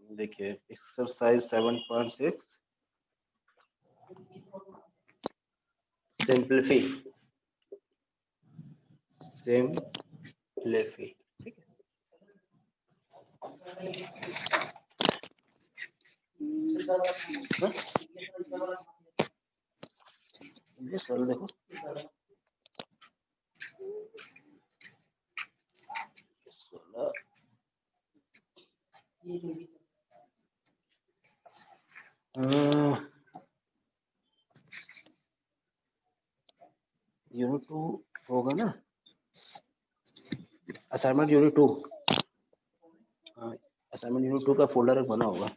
देखिए एक्सरसाइज 7.6 सिंप्लीफी ठीक है। ये सर देखो यूनिट 2 होगा ना, असाइनमेंट यूनिट 2। हाँ, असाइनमेंट यूनिट 2 का फोल्डर बना होगा।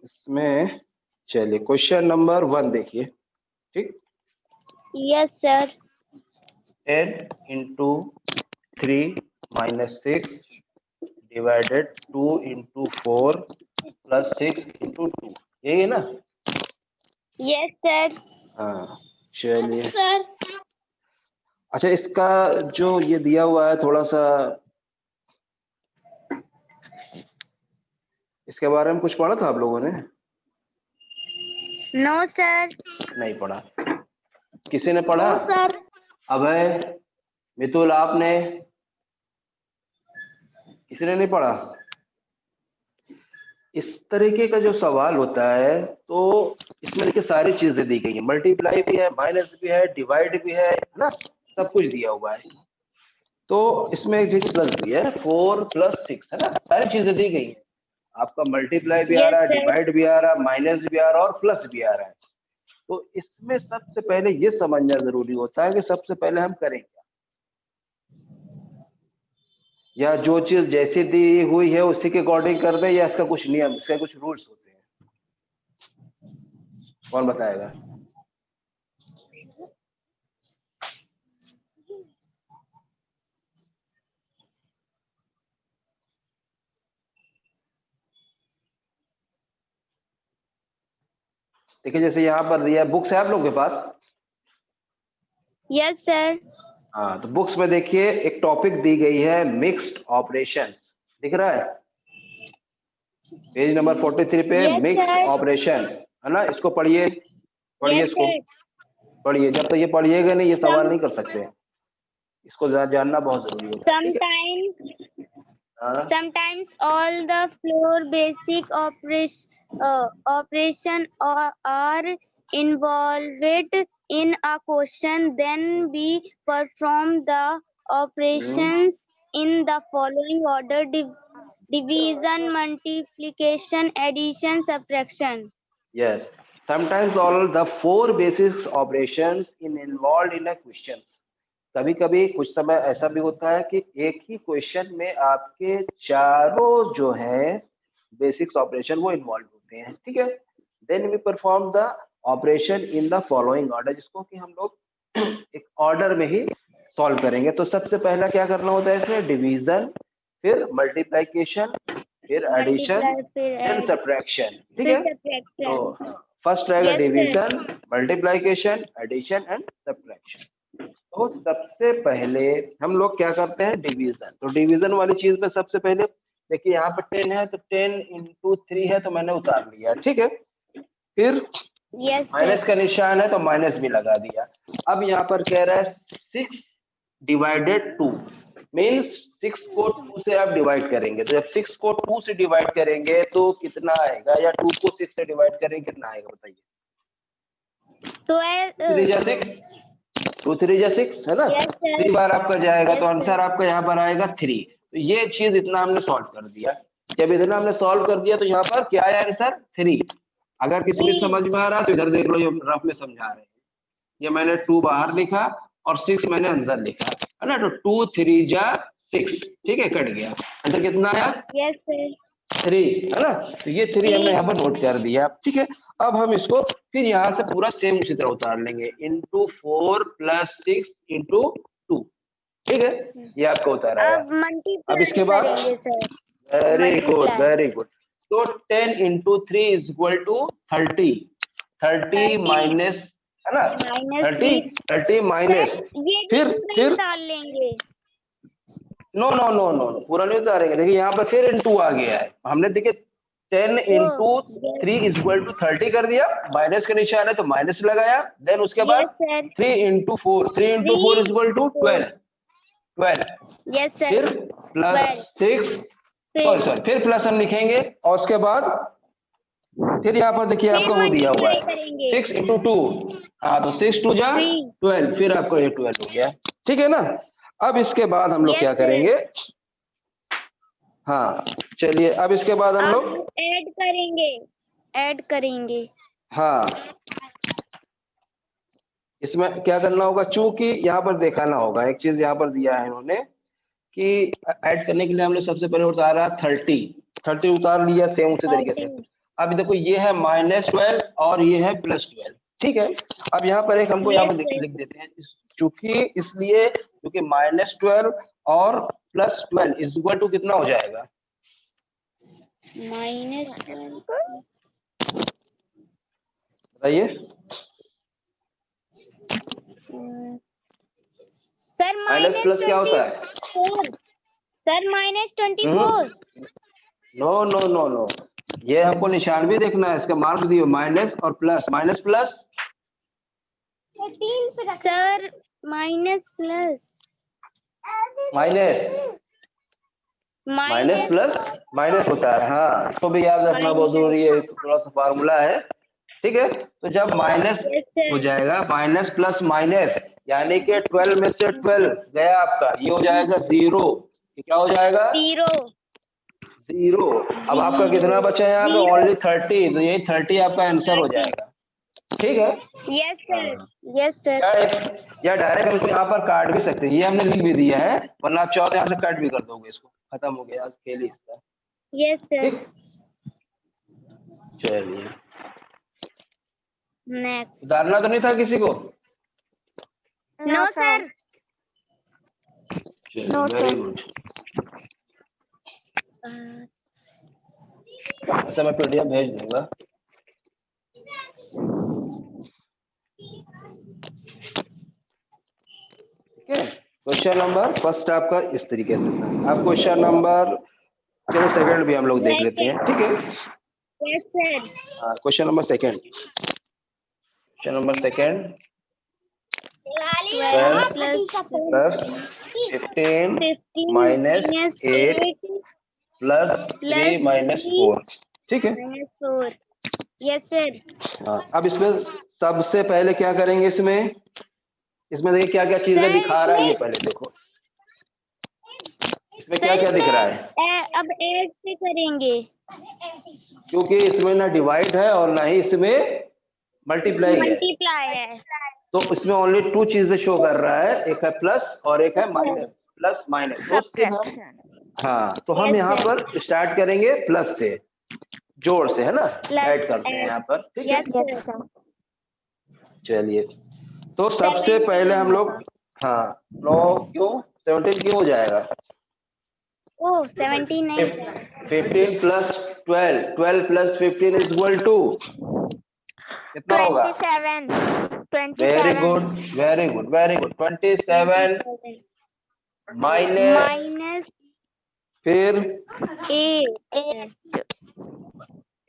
इसमें चलिए क्वेश्चन नंबर 1 देखिए, ठीक। Yes sir. 10 into 3 minus 6 divided 2 into 4 plus 6 into 2, यही है ना? Yes sir. हाँ चलिए सर। अच्छा, इसका जो ये दिया हुआ है थोड़ा सा इसके बारे में कुछ पढ़ा था आप लोगों ने? No sir. नहीं पढ़ा। किसी ने पढ़ा? No sir. अभय, मितुल, आपने? किसी ने नहीं पढ़ा? इस तरीके का जो सवाल होता है तो इसमें देखिए सारी चीजें दी गई है, मल्टीप्लाई भी है, माइनस भी है, डिवाइड भी है ना, सब कुछ दिया हुआ है। तो इसमें एक चीज प्लस भी है, 4 + 6 है ना, सारी चीजें दी गई है। आपका मल्टीप्लाई भी आ रहा है, डिवाइड भी आ रहा है, माइनस भी आ रहा है और प्लस भी आ रहा है। तो इसमें सबसे पहले ये समझना जरूरी होता है कि सबसे पहले हम करें क्या, या जो चीज जैसी दी हुई है उसी के अकॉर्डिंग कर दें, या इसका कुछ नियम, इसका कुछ रूल्स होते हैं। कौन बताएगा? देखिए जैसे यहाँ पर दिया, बुक्स है आप लोगों के पास? Yes sir. हाँ, तो बुक्स में देखिए एक टॉपिक दी गई है, मिक्स्ड ऑपरेशंस, दिख रहा है पेज नंबर 43 पे, यस मिक्स्ड सर। ऑपरेशन है ना। इसको पढ़िए, पढ़िए यस इसको, सर। पढ़िए। जब तक ये पढ़िएगा नहीं ये सवाल नहीं कर सकते, इसको जानना बहुत जरूरी होता है, ठीक है। हाँ Sometimes all the floor basic operation are involved in a question. Then we perform the operations in the following order: division, multiplication, addition, subtraction. yes, sometimes all the 4 basic operations involved in a question। कभी कभी कुछ समय ऐसा भी होता है कि एक ही क्वेश्चन में आपके चारों जो है बेसिक्स ऑपरेशन वो इन्वॉल्व होते हैं, ठीक है। Then we perform the operation in the following order, जिसको कि हम लोग एक ऑर्डर में ही सॉल्व करेंगे। तो सबसे पहला क्या करना होता है इसमें, डिवीजन, फिर मल्टीप्लिकेशन, फिर एडिशन, Multiply, फिर देन add, सब्ट्रैक्शन, ठीक फिर है। तो subtraction. फर्स्ट रहेगा Yes sir. Division, multiplication, addition and subtraction. तो सबसे पहले हम लोग क्या करते हैं, डिवीजन। तो डिवीजन वाली चीज में सबसे पहले देखिए यहाँ पर 10 है तो 10 into 3 है तो मैंने उतार लिया, ठीक है। फिर Yes sir. माइनस का निशान है तो माइनस भी लगा दिया। अब यहाँ पर कह रहा है 6 divided 2 मीन्स 6 को 2 से आप डिवाइड करेंगे। तो जब 6 को 2 से डिवाइड करेंगे तो कितना आएगा, या 2 को 6 से डिवाइड करेंगे कितना आएगा बताइए? 2 3 जा 6 है ना। Yes sir. 3 बार आपका जाएगा Yes तो sir. आंसर आपका यहाँ पर आएगा 3। तो ये चीज इतना हमने सॉल्व कर दिया। जब इतना हमने सॉल्व कर दिया तो यहाँ पर क्या आया आंसर, 3। अगर किसी में समझ में आ रहा है तो इधर देख लो, ये रफ में समझा रहे हैं। ये मैंने 2 बाहर लिखा और 6 मैंने अंदर लिखा है ना। तो 2 3 जा 6, ठीक है, कट गया। आंसर कितना आया? Yes sir. 3 है ना। तो ये 3 हमने यहाँ पर नोट कर दिया, ठीक है। अब हम इसको फिर यहाँ से पूरा सेम उसी तरह उतार लेंगे, into 4 + 6 into 2, ठीक है। ये आपका उतार आया। अब मल्टीप्लाई अब इसके बाद करेंगे sir. Very good multiply very good. तो 10 into 3 = 30, 30 माइनस है ना, -3 30 माइनस, ये भी पूरा ही फिर डाल लेंगे। नो नो नो नो पूरा नहीं उतारेंगे। देखिए यहाँ पर फिर इनटू आ गया है, हमने देखिए 10 into yes, 3 is equal to 30 कर दिया, माइनस का निशान है तो माइनस लगाया, देन उसके बाद yes sir, 3 into 4, 3 into 4 to equal टू 12, 12 yes sir, फिर प्लस 12 6, फिर सॉरी फिर प्लस हम लिखेंगे और उसके बाद फिर यहाँ पर देखिए आपका वो दिया हुआ मल्टीप्लाई है करेंगे 6 इंटू 2, हाँ तो 6 2 जा 3 12, फिर आपको ये 12 हो गया, ठीक है ना। अब इसके बाद हम लोग yes क्या sir, करेंगे, हाँ चलिए अब इसके बाद हम लोग अब ऐड करेंगे हाँ इसमें क्या करना होगा, चूंकि यहाँ पर दिखाना होगा एक चीज यहाँ पर दिया है इन्होंने कि ऐड करने के लिए हमने सबसे पहले उतारा 30 उतार लिया सेम उसी तरीके से। 30 अब देखो ये है -12 और ये है +12, ठीक है। अब यहाँ पर एक हमको यहाँ yes पर sir, लिख देते हैं चूंकि इसलिए क्योंकि -12 और +12 इज इक्वल टू कितना हो जाएगा, -12 बताइए सर माइनस प्लस क्या होता है, -24 sir -24 no no no no, ये हमको निशान भी देखना है, इसका मार्क दियो माइनस और plus, minus plus sir minus plus minus plus minus होता है, हाँ इसको भी याद रखना बहुत जरूरी है, थोड़ा सा फार्मूला है, ठीक है। तो जब माइनस हो जाएगा माइनस प्लस माइनस यानी कि 12 में से 12 गया आपका, ये हो जाएगा 0, ये क्या हो जाएगा 0। अब आपका कितना बचा है यहाँ पे, ओनली 30, तो यही 30 आपका आंसर हो जाएगा, ठीक है। यस सर यस सर या डायरेक्ट हमको यहाँ पर काट भी सकते हैं, ये हमने लिख भी दिया है, वरना आप चाहो तो यहाँ से कट भी कर दोगे, इसको खत्म हो गया खेल ही इसका, यस सर चलिए नेक्स्ट उतारना तो नहीं था किसी को, नो सर वेरी गुड। अच्छा मैं पीडीएफ भेज दूंगा, ठीक है। क्वेश्चन नंबर फर्स्ट आपका इस तरीके से था। अब क्वेश्चन नंबर चलो सेकंड भी हम लोग देख लेते हैं, ठीक है। यस सर हाँ question number second, question number second 12 plus 15 minus 8 plus 3 minus 4, ठीक है। यस सर हाँ अब इसमें सबसे पहले क्या करेंगे, इसमें देखिए क्या क्या चीजें दिखा रहा है, ये पहले देखो इसमें क्या क्या दिख रहा है, अब ऐड से करेंगे क्योंकि इसमें ना डिवाइड है और ना ही इसमें मल्टीप्लाई है, है तो इसमें ओनली 2 चीजें शो कर रहा है, एक है प्लस और एक है माइनस, प्लस माइनस, तो उससे हम हाँ तो हम यहाँ पर स्टार्ट करेंगे प्लस से, जोड़ से, है ना, ऐड करते हैं यहाँ पर, ठीक है। चलिए तो सबसे पहले हम लोग हाँ 9 क्यों 17 क्यों हो जाएगा, 17 नहीं 15 plus 12 plus 15 is equal to कितना होगा, 27 very good very good very good, 27 minus फिर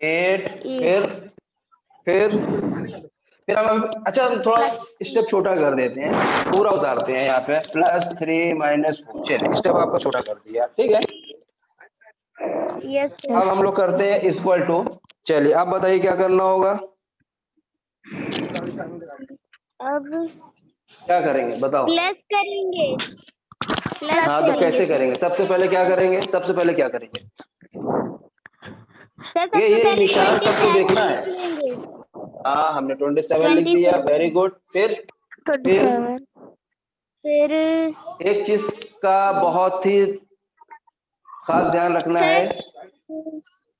8 फिर हम अच्छा हम थोड़ा स्टेप छोटा कर देते हैं, पूरा उतारते हैं यहाँ पे +3 माइनस 4, चलिए स्टेप आपका छोटा कर दिया, ठीक है। यस अब हम लोग करते हैं इक्वल टू, चलिए आप बताइए क्या करना होगा, अब क्या करेंगे बताओ, प्लस करेंगे हाँ तो कैसे करेंगे, सबसे पहले क्या करेंगे, सबसे पहले क्या करेंगे, ये निशान सबको देखना है, हाँ हमने 27 लिख दिया, वेरी गुड, फिर एक चीज का बहुत ही खास ध्यान रखना है,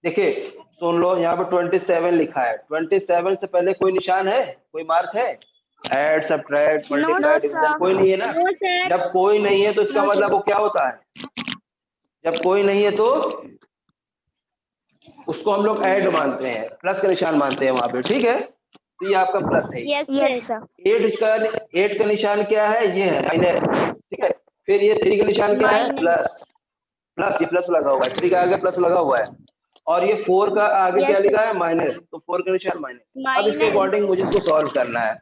देखिए सुन लो यहाँ पर 27 लिखा है, 27 से पहले कोई निशान है, कोई मार्क है, ऐड सब्ट्रैक्ट मल्टीप्लाई डिवीजन कोई नहीं है ना, जब कोई नहीं है तो इसका मतलब वो क्या होता है, जब कोई नहीं है तो उसको हम लोग ऐड मानते हैं, प्लस का निशान मानते हैं वहां पे, ठीक है। तो ये आपका प्लस है, यस 8 का निशान क्या है, ये है माइनस, ठीक है। फिर ये 3 का निशान क्या है, प्लस, प्लस, ये प्लस लगा हुआ है, 3 के आगे प्लस लगा हुआ है, और ये 4 का आगे Yes, क्या sir. लिखा है, माइनस, तो 4 के निशान माइनस। अब इसके Minus. अकॉर्डिंग मुझे इसको सॉल्व करना है,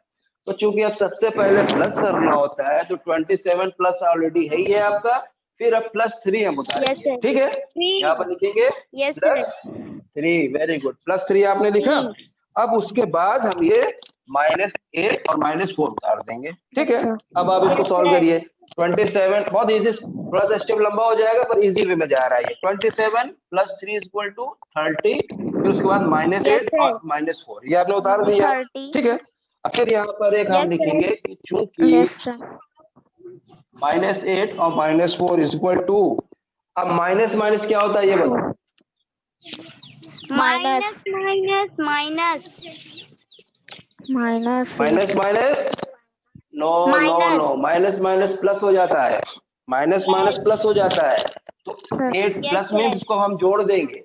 तो चूंकि अब सबसे पहले प्लस करना होता है, तो 27 प्लस ऑलरेडी है ही है आपका, फिर अब +3 हम Yes, उतारेंगे, sir. ठीक है, 3. यहाँ पर लिखेंगे Yes, sir. +3, वेरी गुड, +3 आपने लिखा। 3. अब उसके बाद हम ये -8 और -4 उतार देंगे, ठीक है। अब आप इसको Yes, सॉल्व sir. करिए, 27 बहुत इजी, थोड़ा सा स्टेप लंबा हो जाएगा पर इजी वे में जा रहा है ये। 27 + 3 = 30, फिर उसके बाद Yes, -8 sir. और -4, ये आपने उतार दिया, 30. ठीक है। अब फिर यहाँ पर एक हम Yes, sir. लिखेंगे कि चूंकि Yes, sir. -8 और -4 = अब माइनस माइनस क्या होता है ये बताओ। Minus. Minus. Minus. Minus. Minus minus, no no Minus. No, minus minus plus हो जाता है, माइनस माइनस प्लस हो जाता है, तो 8 Yes, प्लस sir. में इसको हम जोड़ देंगे,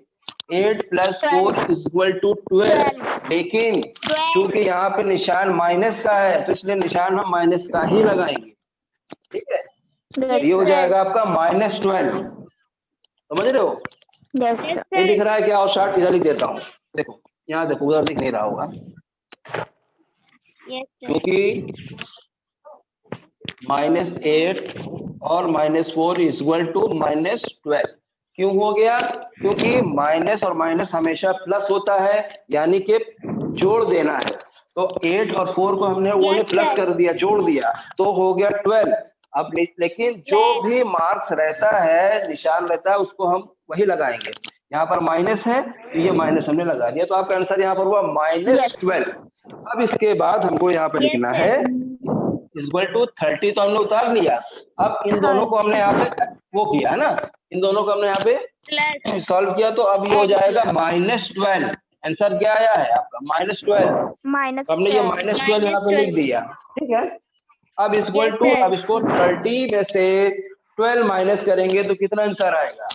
8 + 4 = 12, लेकिन 12. चूंकि यहाँ पे निशान माइनस का है, तो इसलिए निशान हम माइनस का ही लगाएंगे, ठीक है। Yes, ये हो sir. जाएगा आपका -12, समझ रहे हो। Yes, नहीं sir. दिख रहा है क्या, और शॉर्ट इधर लिख देता हूँ, देखो यहाँ देखो, उधर दिख नहीं रहा होगा, Yes, sir. क्योंकि -8 और -4 = -12, क्यों हो गया, क्योंकि माइनस और माइनस हमेशा प्लस होता है, यानी कि जोड़ देना है, तो 8 और 4 को हमने वो Yes, प्लस sir. कर दिया, जोड़ दिया, तो हो गया 12। अब लेकिन जो 12. भी मार्क्स रहता है, निशान रहता है, उसको हम वही लगाएंगे। यहाँ पर माइनस है तो ये माइनस हमने लगा दिया, तो आपका आंसर यहाँ पर हुआ -12। अब इसके बाद हमको यहाँ पे Yes, लिखना sir. है =30, तो हमने उतार लिया। अब इन दोनों को हमने यहाँ पे वो किया है ना, इन दोनों को हमने यहाँ Plus. पे सॉल्व किया, तो अब ये हो जाएगा -12। आंसर क्या आया है आपका, -12। Minus तो हमने ये 12. -12 यहाँ पे लिख दिया, ठीक है। अब Yes, अब sir. इसको 30 में से 12 माइनस करेंगे तो कितना आंसर आएगा,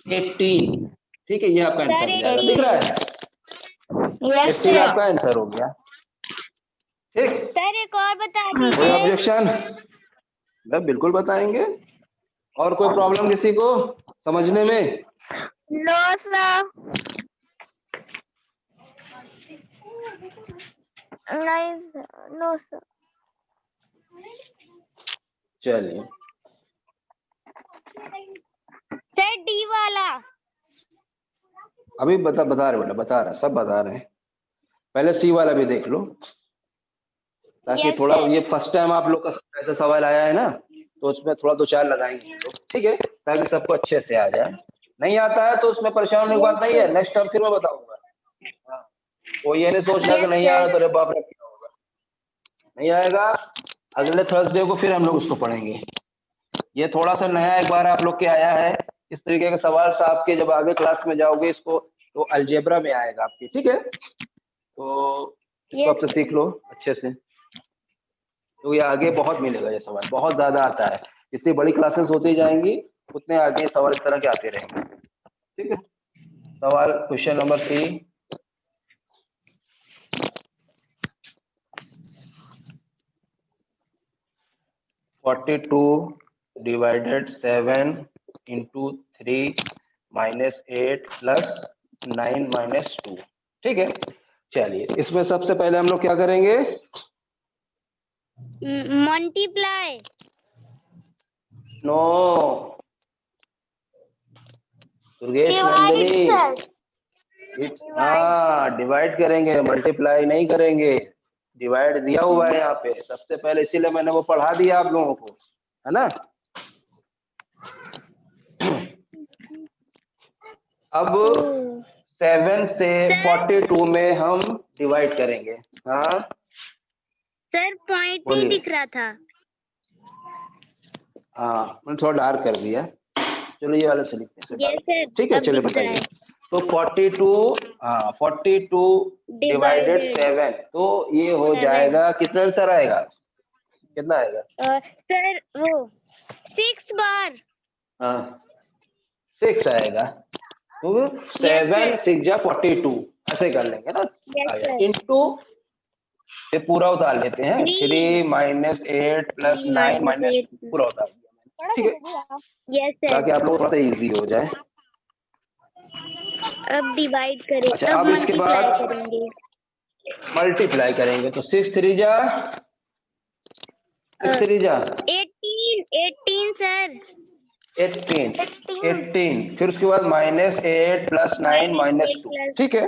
18, ठीक है, ये आपका आंसर हो जाएगा, दिख रहा है, Yes, 18 sir. आपका आंसर हो गया, ठीक। सर एक और बता कोई दीजिए। ऑब्जेक्शन, बिल्कुल बताएंगे। और कोई प्रॉब्लम किसी को समझने में, नो सर, नहीं सर, नो सर। चलिए, सर डी वाला अभी बता रहे बेटा, बता रहे, सब बता रहे हैं, पहले सी वाला भी देख लो, ताकि Yes, थोड़ा, sir. ये फर्स्ट टाइम आप लोग का ऐसा सवाल आया है ना, तो उसमें थोड़ा 2-4 लगाएंगे हम लोग, ठीक है, ताकि सबको अच्छे से आ जाए। नहीं आता है तो उसमें परेशान होने की बात नहीं है, नेक्स्ट टाइम फिर मैं बताऊंगा। हाँ, वो ये नहीं सोचना कि Yes, नहीं sir. आया तो अरे बाप रे क्या होगा, नहीं आएगा, अगले थर्सडे को फिर हम लोग उसको पढ़ेंगे। ये थोड़ा सा नया एक बार आप लोग के आया है, इस तरीके के सवाल से आपके जब आगे क्लास में जाओगे इसको, तो अलजेब्रा में आएगा आपके, ठीक है, तो इसको Yes, आपसे सीख लो अच्छे से, तो ये आगे बहुत मिलेगा, ये सवाल बहुत ज्यादा आता है, जितनी बड़ी क्लासेस होती जाएंगी उतने आगे सवाल इस तरह के आते रहेंगे, ठीक है। सवाल क्वेश्चन नंबर 3, (42 / 7 × 3 - 8 + 9 - 2), ठीक है। चलिए, इसमें सबसे पहले हम लोग क्या करेंगे, multiply. नो दुर्गेश नंदिनी, हाँ डिवाइड करेंगे, मल्टीप्लाई नहीं करेंगे, डिवाइड दिया हुआ है यहाँ पे सबसे पहले, इसीलिए मैंने वो पढ़ा दिया आप लोगों को, है ना। अब 7 से 42 में हम डिवाइड करेंगे, हाँ सर पॉइंट नहीं बोलिए। दिख रहा था। हाँ मैंने थोड़ा डार्क कर दिया, चलो ये वाला से लिखते Yes, sir. हैं, ठीक है। अब चलिए दिख रहा बताइए, है। तो 42 / 7, तो ये हो 7. जाएगा, कितना आंसर आएगा, कितना आएगा, सर वो 6 बार। हाँ 6 आएगा, तो Yes, 7 sir. 6 × 42 ऐसे कर लेंगे ना, Yes, आ गया, sir. इंटू ये पूरा उतार लेते हैं, 3 3 - 8 + 9 - 2 पूरा उतार दिया, ठीक है, यस सर। ताकि आप लोग थोड़ा सा इजी हो जाए। अब डिवाइड करें, अच्छा, अब अब इसके मल्टीप्लाई बाद करेंगे। मल्टीप्लाई करेंगे तो 6 3 जा 18 सर। 18 18, फिर उसके बाद -8 + 9 -2, प्लस। ठीक है।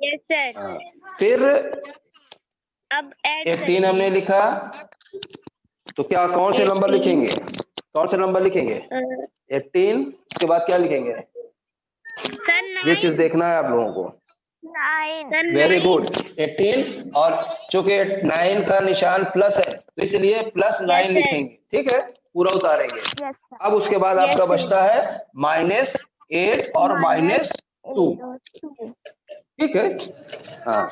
Yes sir. हाँ, फिर अब ऐड 18 हमने करेंगे। लिखा, तो क्या कौन से नंबर 18 लिखेंगे? कौन से नंबर लिखेंगे? 18 के बाद क्या लिखेंगे? सर ये चीज 9। देखना है आप लोगों को। 9 वेरी गुड। 18, और चूंकि 9 का निशान प्लस है तो इसलिए +9 Yes, sir. लिखेंगे, ठीक है, पूरा उतारेंगे। Yes, sir. अब उसके बाद Yes, आपका sir. बचता है -8 और -2, ठीक है। हाँ,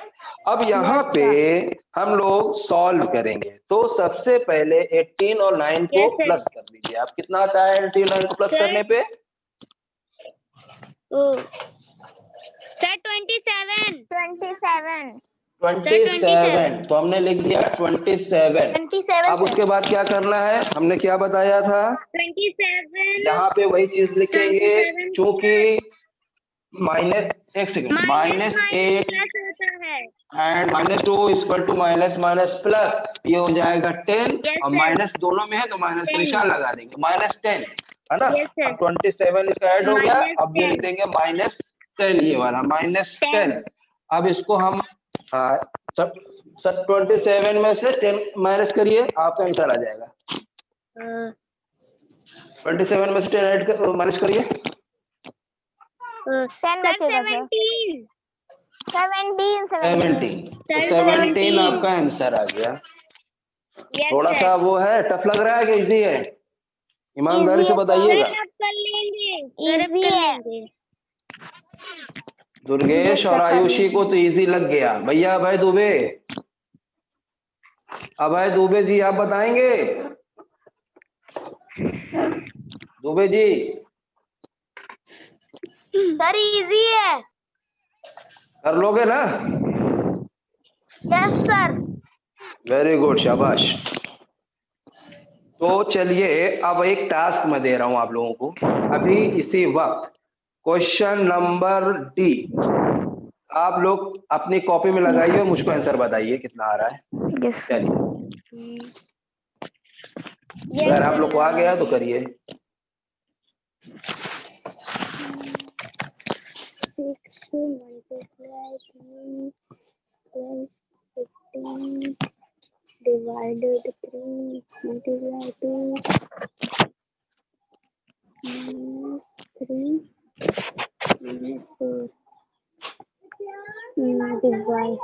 अब यहाँ Yes, पे sir. हम लोग सॉल्व करेंगे, तो सबसे पहले 18 और 9 को Yes, sir. प्लस कर दीजिए। आप कितना आता है 18 और 9 को प्लस Sir. करने पे? सर 27। 27, तो हमने लिख दिया 27। अब उसके बाद क्या करना है, हमने क्या बताया था? 27। यहाँ पे वही चीज लिखेंगे, 27 क्योंकि एक सेकंड, माइनस -8 प्लस होता है। And -2 equal to minus minus plus, ये हो जाएगा 10, Yes, और sir. माइनस दोनों में है तो माइनस का 10. निशान लगा देंगे, -10, है ना। Yes, sir. अब 27 इसका ऐड हो गया, -10. अब ये लिख देंगे -10, ये वाला -10। अब इसको हम सब 27 में से 10 माइनस करिए, आपका आंसर आ जाएगा। 27 में से 10 ऐड कर माइनस करिए, 17। 17. तो 17 आपका आंसर आ गया। थोड़ा सा वो है, टफ लग रहा है कि इजी है? ईमानदारी से बताइएगा। सर अब कर लेंगे। सर अब कर लेंगे। दुर्गेश और आयुषी को तो इजी लग गया। भैया अभय दुबे, अभय दुबे जी आप बताएंगे? दुबे जी। सर इजी है। कर लोगे ना? Yes sir. वेरी गुड, शाबाश। तो चलिए, अब एक टास्क मैं दे रहा हूं आप लोगों को अभी इसी वक्त। क्वेश्चन नंबर डी, आप लोग अपनी कॉपी में लगाइए और मुझको आंसर बताइए कितना आ रहा है। चलिए, अगर आप लोग को आ गया तो करिए। 6 multiply 3 plus 15 divided 3 multiply 2 minus 3 minus 4 divide.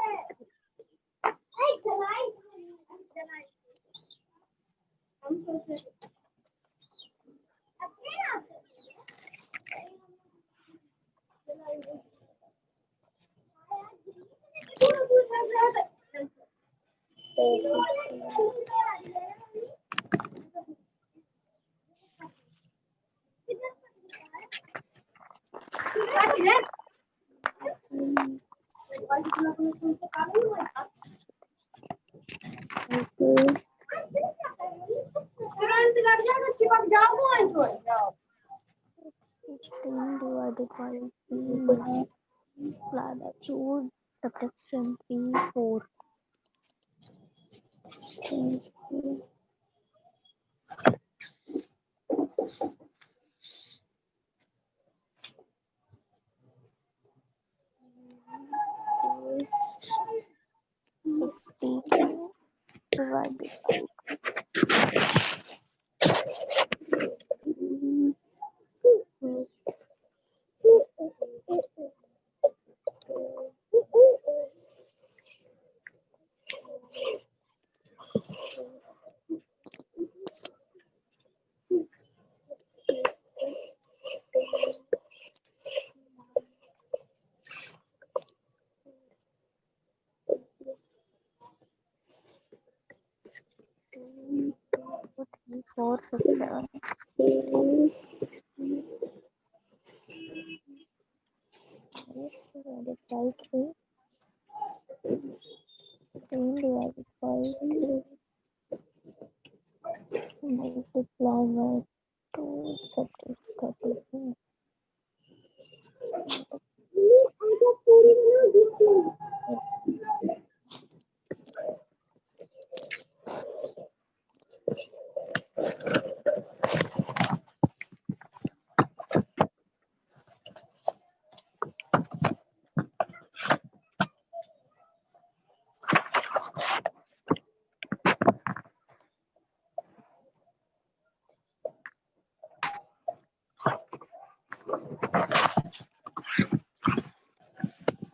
Divided by 3 multiply by 2 subtraction 3 4. Divided by four, 6, 7. Divided by 3. 3 divided by 3. multiply by 2 subtract 32.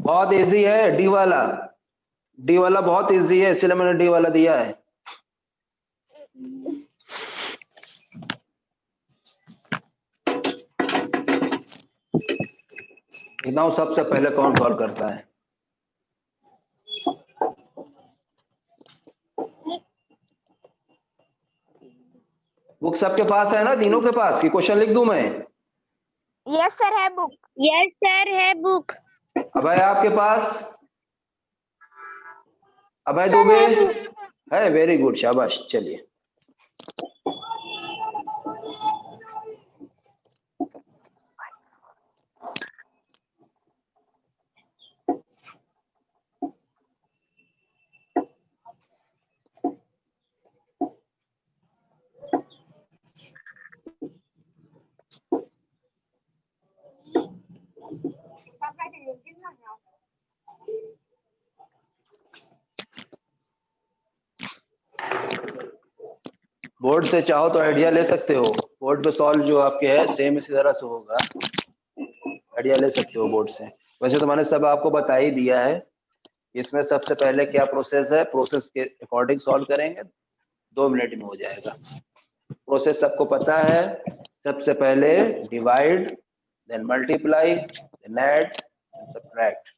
बहुत इजी है डी वाला। डी वाला बहुत इजी है, इसलिए मैंने डी वाला दिया है। देखता हूं सबसे पहले कौन सॉल्व करता है। बुक सबके पास है ना, तीनों के पास की क्वेश्चन लिख दूं मैं? यस सर है बुक। यस सर है बुक। अभय आपके पास? अभय दुबे है? वेरी गुड, शाबाश। चलिए बोर्ड से चाहो तो आइडिया ले सकते हो। बोर्ड पे सॉल्व जो आपके है सेम इसी तरह से होगा, आइडिया ले सकते हो बोर्ड से। वैसे तो मैंने सब आपको बता ही दिया है। इसमें सबसे पहले क्या प्रोसेस है, प्रोसेस के अकॉर्डिंग सॉल्व करेंगे, 2 मिनट में हो जाएगा। प्रोसेस सबको पता है। सबसे पहले divide, then multiply, then add, then subtract.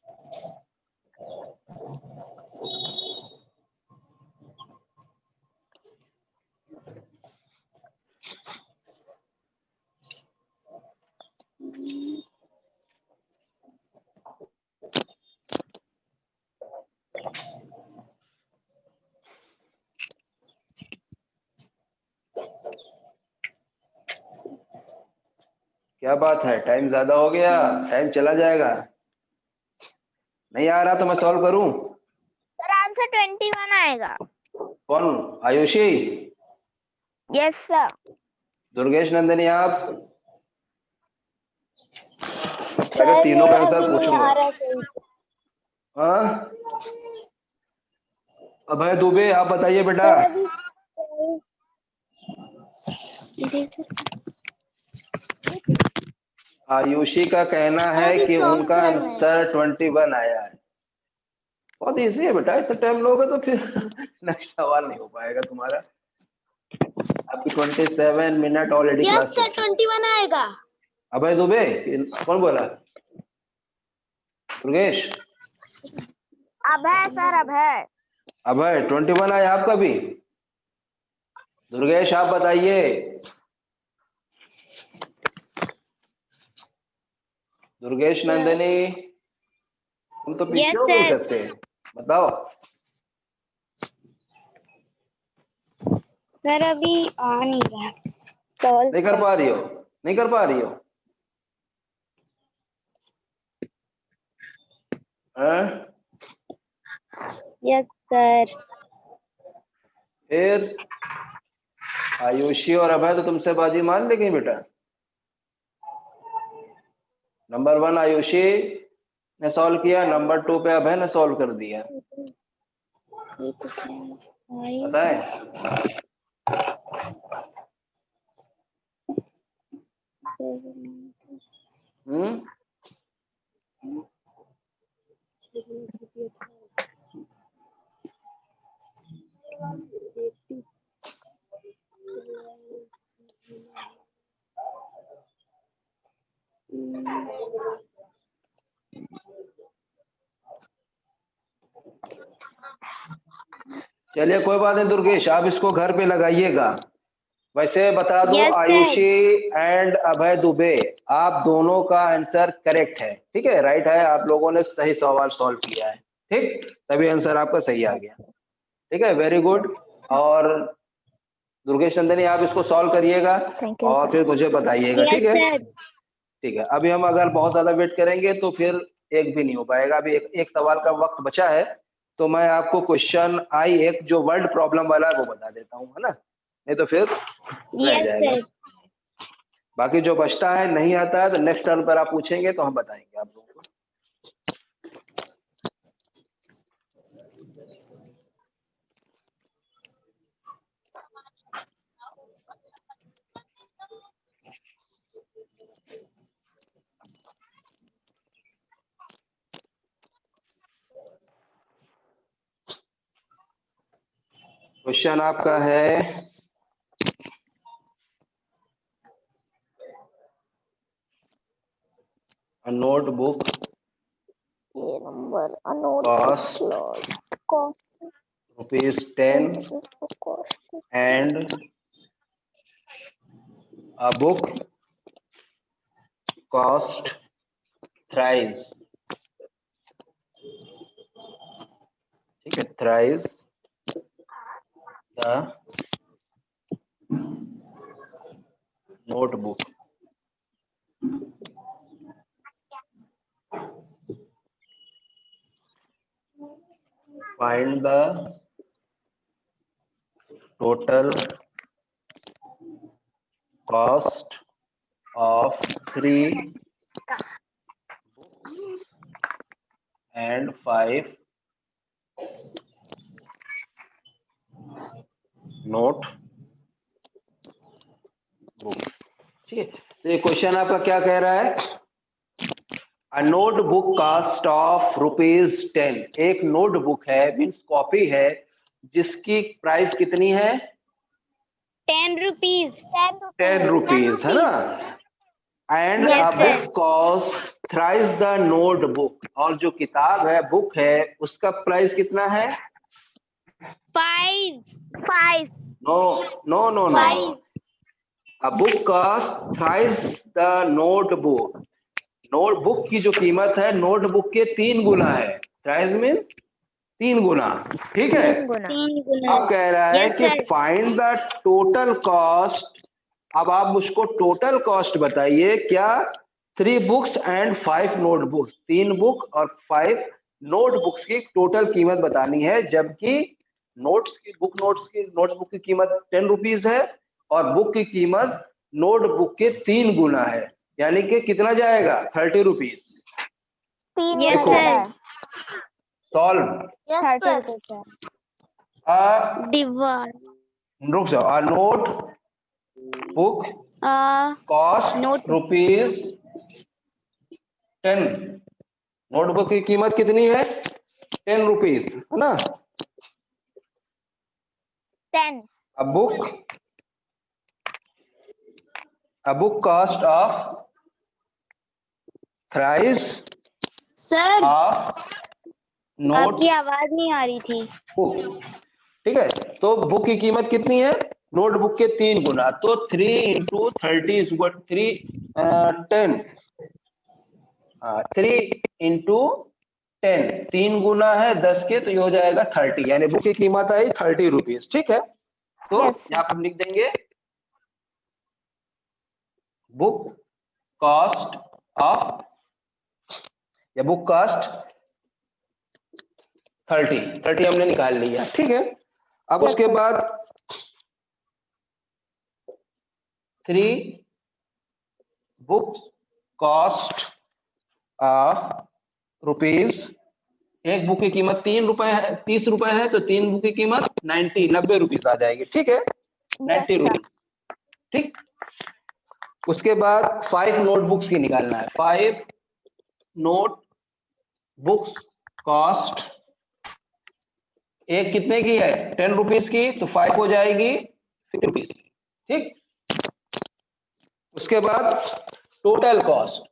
क्या बात है, टाइम ज्यादा हो गया, टाइम चला जाएगा। नहीं आ रहा तो मैं सॉल्व करूं? सर आंसर 21 आएगा। कौन? आयुषी? Yes sir. दुर्गेश नंदिनी आप? अगर तीनों का आंसर पूछूंगा। हाँ अभय दुबे आप बताइए बेटा। आयुषी का कहना है कि उनका आंसर 21 आया है। बहुत इजी है बेटा, इतना टाइम लोगे तो फिर नेक्स्ट सवाल नहीं हो पाएगा तुम्हारा। आपकी 27 मिनट ऑलरेडी क्लास चल चुकी है। 21 आएगा। अभय दुबे? कौन बोला? दुर्गेश? अभय सर अभय। अभय 21 आया आपका भी? दुर्गेश आप बताइए। दुर्गेश नंदिनी तुम तो पीछे हो गई सबसे, बताओ। सर अभी आ नहीं रहा। नहीं कर पा रही हो? नहीं कर पा रही हो? Yes sir. फिर आयुषी और अभय तो तुमसे बाजी मान लेंगे बेटा। नंबर 1 आयुषी ने सॉल्व किया, नंबर 2 पे अभय ने सॉल्व कर दिया। पता है? चलिए कोई बात नहीं दुर्गेश, आप इसको घर पे लगाइएगा। वैसे बता दो Yes, आयुषी एंड अभय दुबे आप दोनों का आंसर करेक्ट है, ठीक है, राइट है। आप लोगों ने सही सवाल सॉल्व किया है, ठीक, तभी आंसर आपका सही आ गया। ठीक है, वेरी गुड। और दुर्गेश नंदनी आप इसको सॉल्व करिएगा थैंक यू और सर। फिर मुझे बताइएगा, ठीक है? ठीक है, अभी हम अगर बहुत ज्यादा वेट करेंगे तो फिर एक भी नहीं हो पाएगा। अभी एक सवाल का वक्त बचा है, तो मैं आपको क्वेश्चन आई एक जो वर्ड प्रॉब्लम वाला है वो बता देता हूँ, है ना, नहीं तो फिर रह जाएगा। बाकी जो बचता है नहीं आता है तो नेक्स्ट टर्न पर आप पूछेंगे तो हम बताएंगे आप लोगों को। क्वेश्चन आपका है नोटबुक ये नंबर अनोट cost ₹10 cost and a book cost thrice, ठीक है, thrice the notebook. Find the total cost of 3 and 5 note books, ठीक है। तो ये क्वेश्चन आपका क्या कह रहा है, अ नोटबुक कास्ट ऑफ ₹10। एक नोटबुक है मीन्स कॉपी है जिसकी प्राइस कितनी है, 10 rupees. 10 रुपीज, है ना, and a Yes, sir. Book cost thrice the notebook, और जो किताब है बुक है उसका प्राइस कितना है, 5. No no no no, Five. A book cost thrice the notebook, notebook की जो कीमत है नोटबुक के 3 गुना है, थ्राइस मीन्स 3 गुना, ठीक है। 3 गुना। 3 गुना. अब कह रहा है Yes, कि sir. Find the total cost, अब आप मुझको टोटल कॉस्ट बताइए, क्या 3 बुक्स एंड 5 नोटबुक्स, 3 बुक और 5 नोटबुक्स की टोटल कीमत बतानी है, जबकि नोटबुक की कीमत 10 रुपीज है और बुक की कीमत नोटबुक के 3 गुना है, यानी कि कितना जाएगा, 30 रुपीज। 3 Yes, गुना sir. ज्यादा है। Solve yes sir. Divide. रुक जाओ, a note book cost Note. ₹10, notebook की कीमत कितनी है, 10 रुपीज, है ना। 10 a book cost of thrice Sir, of note आपकी आवाज नहीं आ रही थी. बुक, ठीक है, तो बुक की कीमत कितनी है, नोटबुक के 3 गुना, तो 3 into 30 is what 10, 3 into 10, 3 गुना है 10 के, तो ये हो जाएगा 30, यानी बुक की कीमत आई 30 रुपीज, ठीक है। तो Yes, sir. यहाँ पर लिख देंगे बुक कॉस्ट ऑफ, या बुक कॉस्ट 30 हमने निकाल लिया, ठीक है। अब Yes, उसके sir. बाद 3 बुक कॉस्ट रुपीज, एक बुक की कीमत 3 रुपए है, 30 रुपए है, तो 3 बुक की कीमत 90 रुपीज आ जाएगी, ठीक है, 90 रुपीज, ठीक। उसके बाद 5 नोटबुक्स की निकालना है, 5 नोट बुक्स कॉस्ट, एक कितने की है, 10 रुपीज की, तो 5 हो जाएगी 50 रुपीज, ठीक। उसके बाद टोटल कॉस्ट,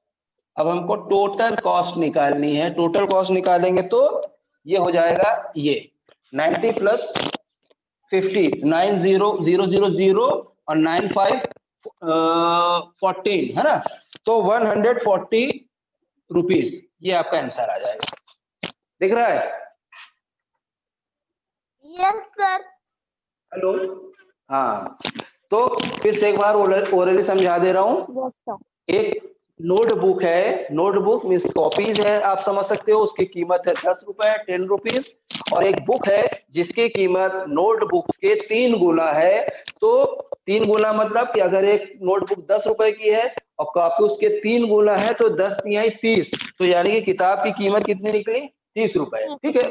अब हमको टोटल कॉस्ट निकालनी है, टोटल कॉस्ट निकालेंगे तो ये हो जाएगा, ये 90 प्लस 50, 90,000 और 95 14, है ना, तो 140 रुपीज, ये आपका आंसर आ जाएगा, दिख रहा है। Yes, sir. हेलो, हाँ, तो फिर से एक बार ओरली समझा दे रहा हूँ। Yes, sir. एक नोटबुक है, नोटबुक मीन्स कॉपीज है, आप समझ सकते हो, उसकी कीमत है 10 रुपए, 10 रुपीज। और एक बुक है जिसकी कीमत नोटबुक के 3 गुना है। तो 3 गुना मतलब कि अगर एक नोटबुक 10 रुपए की है और कॉपी उसके 3 गुना है तो 10 तिहाई 30, तो यानी कि किताब की कीमत कितनी निकली? 30 रुपए। ठीक है,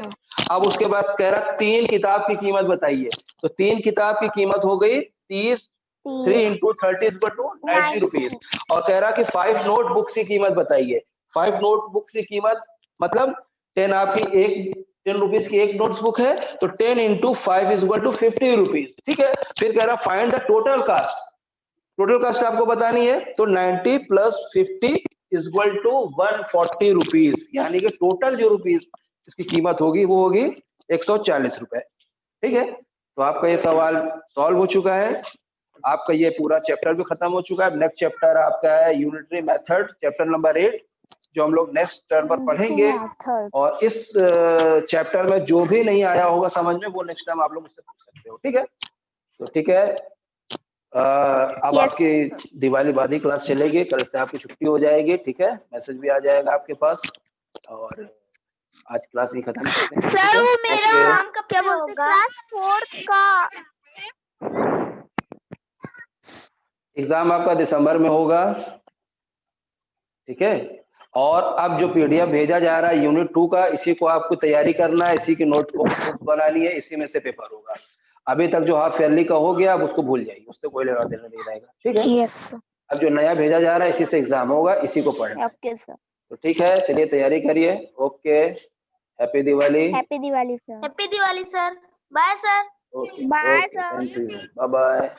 अब उसके बाद कह रहा 3 किताब की कीमत बताइए, तो 3 किताब की कीमत हो गई 30, 3 इंटू 30 टू 90 रुपीज। और कह रहा कि 5 नोटबुक्स की कीमत बताइए। 5 नोटबुक्स की कीमत मतलब 10 आपकी एक 10 रुपीज की एक नोटबुक है, तो 10 into 5 is equal to 50 rupees. ठीक है, फिर कह रहा find the total cost. Total cost आपको बतानी है, तो 90 plus 50 is equal to 140 rupees, यानी कि टोटल जो रुपीज इसकी कीमत होगी वो होगी 140 रुपए। ठीक है, तो आपका ये सवाल सॉल्व हो चुका है। आपका ये पूरा चैप्टर भी खत्म हो चुका है। नेक्स्ट चैप्टर आपका है यूनिटरी मेथड, चैप्टर नंबर 8, जो हम लोग नेक्स्ट टर्म पर पढ़ेंगे। और इस चैप्टर में जो भी नहीं आया होगा समझ में, वो नेक्स्ट टाइम आप लोग मुझसे पूछ सकते हो। ठीक है, तो ठीक है, अब Yes. आपकी दिवाली बाद ही क्लास चलेगी, कल से आपकी छुट्टी हो जाएगी। ठीक है, मैसेज भी आ जाएगा आपके पास। और आज क्लास भी खत्म करते हैं। सर वो मेरा ओके। एग्जाम कब क्या बोलते क्लास 4 का एग्जाम आपका दिसंबर में होगा। ठीक है, और अब जो पीडीएफ भेजा जा रहा है यूनिट 2 का, इसी को आपको तैयारी करना है, इसी की नोट बनानी है, इसी में से पेपर होगा। अभी तक जो हाफ ईयरली का हो गया अब उसको भूल जाइए, उससे कोई लेना देना नहीं रहेगा। ठीक है, Yes, sir. अब जो नया भेजा जा रहा है इसी से एग्जाम होगा, इसी को पढ़ना है। Okay, sir. तो ठीक है, चलिए तैयारी करिए। Okay, happy Diwali. Happy Diwali, sir. Happy Diwali sir. Bye sir. Okay, bye okay, sir. Thank you, bye bye.